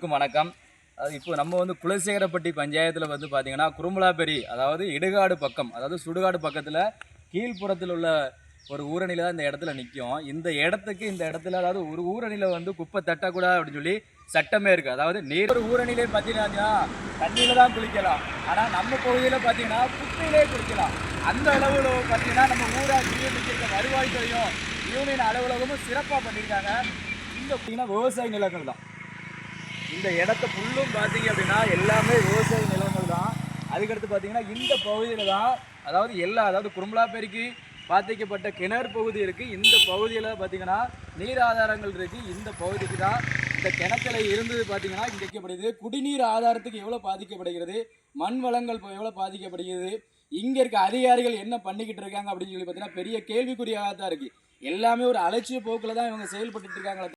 அனைவருக்கும் வணக்கம். இப்போ நம்ம குலசேகரப்பட்டி பஞ்சாயத்தில் பார்த்தீங்கன்னா குருமலாப்பேரி, அதாவது இடுகாடு பக்கம், அதாவது சுடுகாடு பக்கத்தில் கீழ்ப்புறத்தில் உள்ள ஒரு ஊரணியில் தான் இந்த இடத்துல நிற்கும். இந்த இடத்துல அதாவது ஒரு ஊரணியில் குப்பை தட்டக்கூடாது அப்படின்னு சொல்லி சட்டமே இருக்குது. அதாவது நீர் ஒரு ஊரணியிலே பார்த்தீங்கன்னா தண்ணியில் தான் குளிக்கலாம், ஆனால் நம்ம பகுதியில் பார்த்தீங்கன்னா குப்பையிலே குளிக்கலாம். அந்த அளவில் பார்த்தீங்கன்னா நம்ம ஊராட்சி நிற்கிற வருவாய்த்துறையும் யூனியன் அலுவலகமும் சிறப்பாக பண்ணியிருக்காங்க. இங்கே பார்த்தீங்கன்னா விவசாய நிலங்கள் தான். இந்த இடத்த ஃபுல்லும் பார்த்தீங்க அப்படின்னா எல்லாமே விவசாய நிலங்கள் தான். அதுக்கடுத்து பார்த்தீங்கன்னா இந்த பகுதியில் தான் அதாவது குருமலாப்பேரிக்கு பாதிக்கப்பட்ட கிணறு பகுதி இருக்குது. இந்த பகுதியில் பார்த்தீங்கன்னா நீர் ஆதாரங்கள் இருக்குது. இந்த பகுதிக்கு தான் இந்த கிணத்துல இருந்தது பார்த்தீங்கன்னா இங்கே வைக்கப்படுது. குடிநீர் ஆதாரத்துக்கு எவ்வளோ பாதிக்கப்படுகிறது, மண் வளங்கள் எவ்வளோ பாதிக்கப்படுகிறது, இங்கே இருக்க அதிகாரிகள் என்ன பண்ணிக்கிட்டு இருக்காங்க அப்படின்னு சொல்லி பார்த்தீங்கன்னா பெரிய கேள்விக்குறியாக தான் இருக்குது. எல்லாமே ஒரு அலட்சிய போக்கில் தான் இவங்க செயல்பட்டு இருக்காங்க.